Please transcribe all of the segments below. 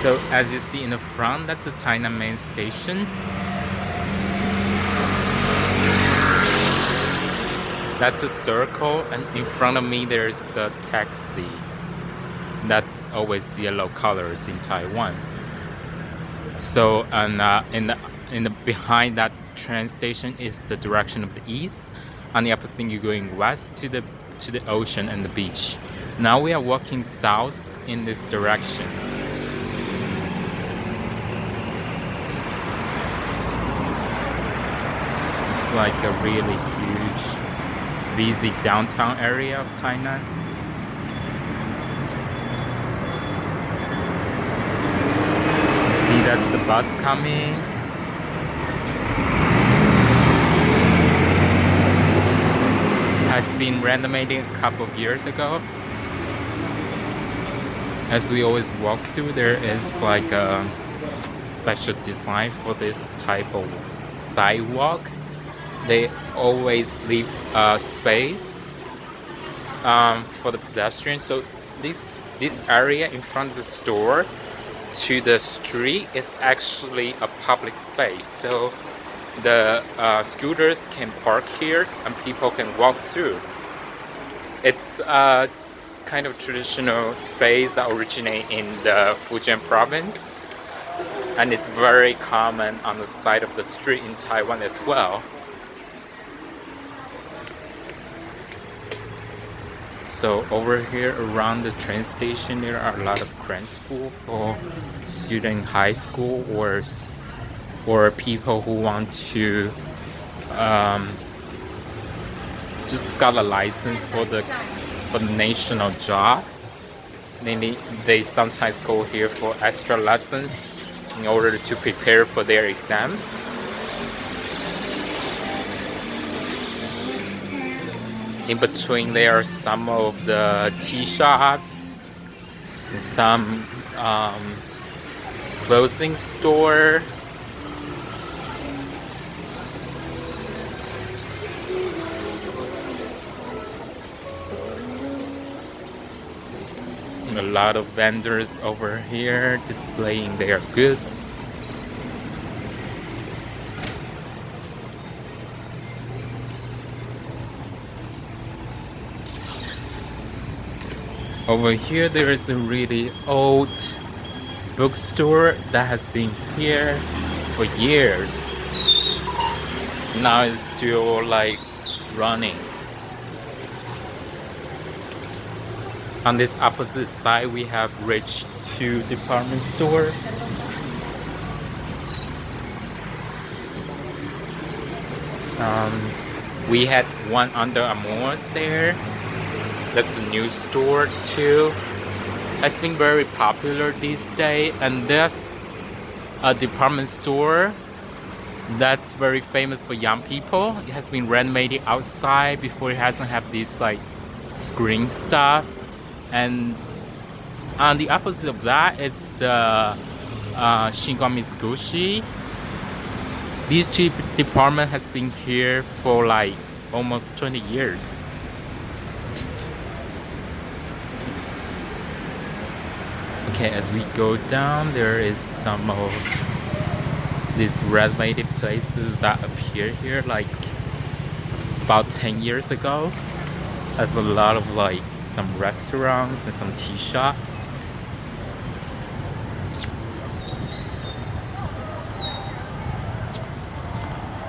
So as you see in the front, that's the Tainan main station. That's a circle, and in front of me there's a taxi. That's always yellow colors in Taiwan. So and in the behind that train station is the direction of the east. On the opposite, you're going west to the ocean and the beach. Now we are walking south in this direction. It's like a really huge, busy downtown area of Tainan. See, that's the bus coming. Has been renovated a couple of years ago. As we always walk through, there is like a special design for this type of sidewalk. They always leave space for the pedestrians. So this area in front of the store to the street is actually a public space. So the scooters can park here and people can walk through. It's a kind of traditional space that originates in the Fujian province, and it's very common on the side of the street in Taiwan as well. So over here around the train station, there are a lot of Korean school for students in high school or people who want to just got a license for the national job. They sometimes go here for extra lessons in order to prepare for their exam. In between there are some of the tea shops, some clothing store. A lot of vendors over here displaying their goods. Over here there is a really old bookstore that has been here for years. Now it's still like running. On this opposite side, we have reached to department store. We had one under Amours there. That's a new store too. It's been very popular these days, and there's a department store that's very famous for young people. It has been renovated outside. Before, it hasn't have this like screen stuff. And on the opposite of that, it's the Shingon Mitsugushi. These two department has been here for like almost 20 years. Okay, as we go down, there is some of these renovated places that appear here like about 10 years ago. There's a lot of like some restaurants and some tea shop.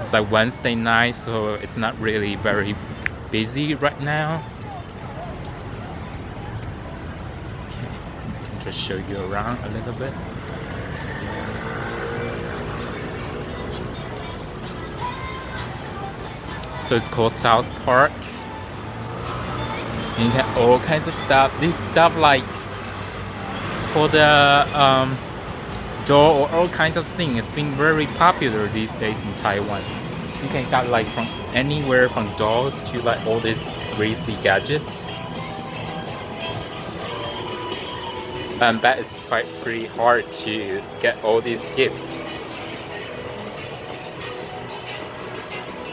It's like Wednesday night, so it's not really very busy right now. Okay, I can just show you around a little bit. So it's called South Park. You have all kinds of stuff. This stuff like for the doll or all kinds of things. It's been very popular these days in Taiwan. You can get like from anywhere from dolls to like all these crazy gadgets. And that is quite pretty hard to get all these gifts.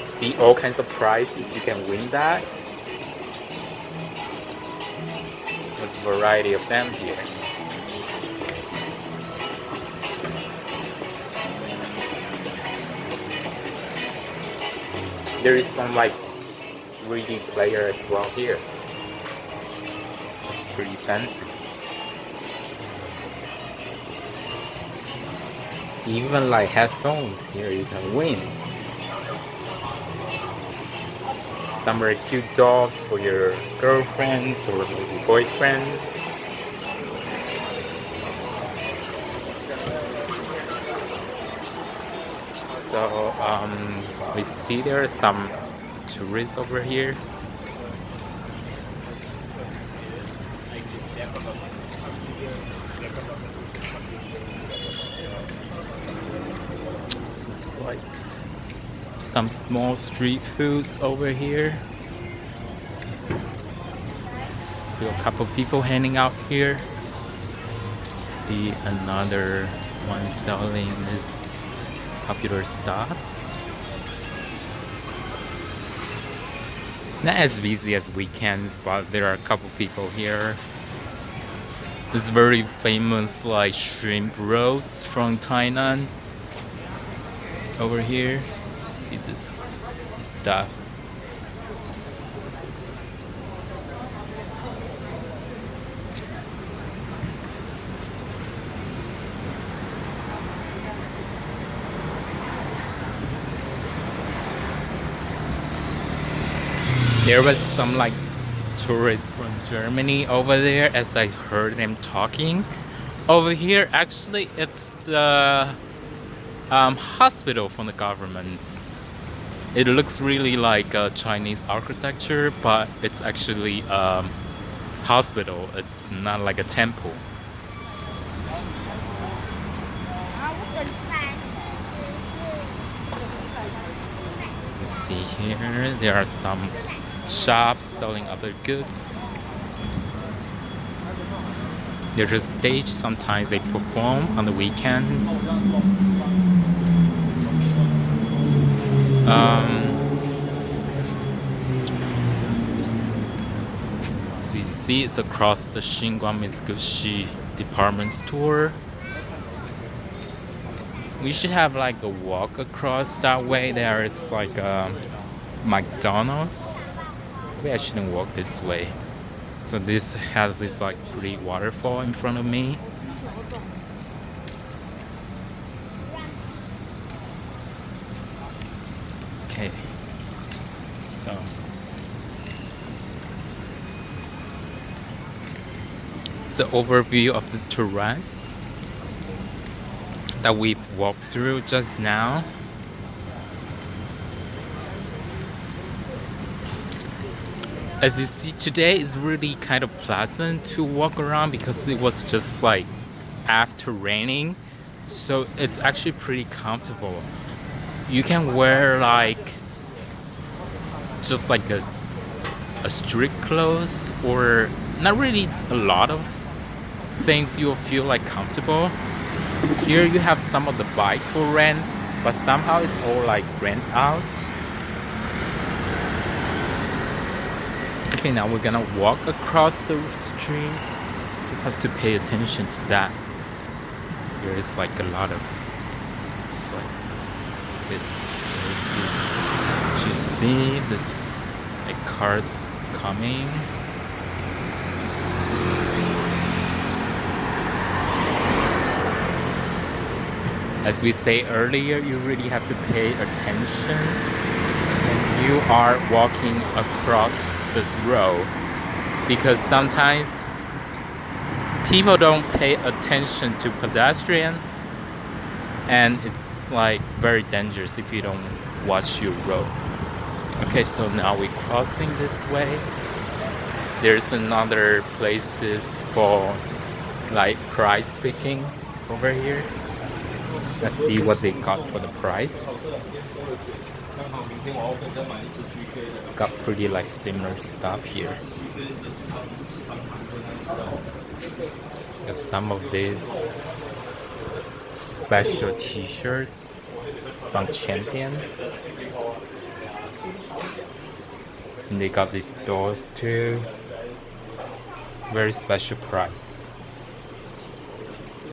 See all kinds of prizes, you can win that. There's a variety of them here. There is some like 3D player as well here. It's pretty fancy. Even like headphones here you can win. Some very cute dogs for your girlfriends or boyfriends. So we see there are some tourists over here. It's like some small street foods over here. See a couple people hanging out here. See another one selling this popular stuff. Not as busy as weekends, but there are a couple people here. This very famous like shrimp rolls from Tainan over here. See this stuff. There was some like tourists from Germany over there as I heard them talking. Over here actually it's the hospital from the government. It looks really like Chinese architecture, but it's actually hospital. It's not like a temple. Let's see here, there are some shops selling other goods. There's a stage, sometimes they perform on the weekends. So we see it's across the Shinguang Mitsubishi department store. We should have like a walk across that way. There is like a McDonald's. Maybe I shouldn't walk this way. So this has this like pretty waterfall in front of me. Okay. So it's an overview of the terrace that we've walked through just now. As you see today, it's really kind of pleasant to walk around because it was just like after raining, so it's actually pretty comfortable. You can wear like just like a street clothes or not really a lot of things you'll feel like comfortable. Here you have some of the bike for rent, but somehow it's all like rent out. Okay, now we're gonna walk across the stream. Just have to pay attention to that. There is like a lot of, it's like this. You see the like cars coming. As we say earlier, you really have to pay attention when you are walking across this road, because sometimes people don't pay attention to pedestrian, and it's like very dangerous if you don't watch your road. Okay, so now we're crossing this way. There's another places for like price picking over here. Let's see what they got for the price. It's got pretty like similar stuff here. There's some of these special t-shirts from Champion. And they got these doors too. Very special price.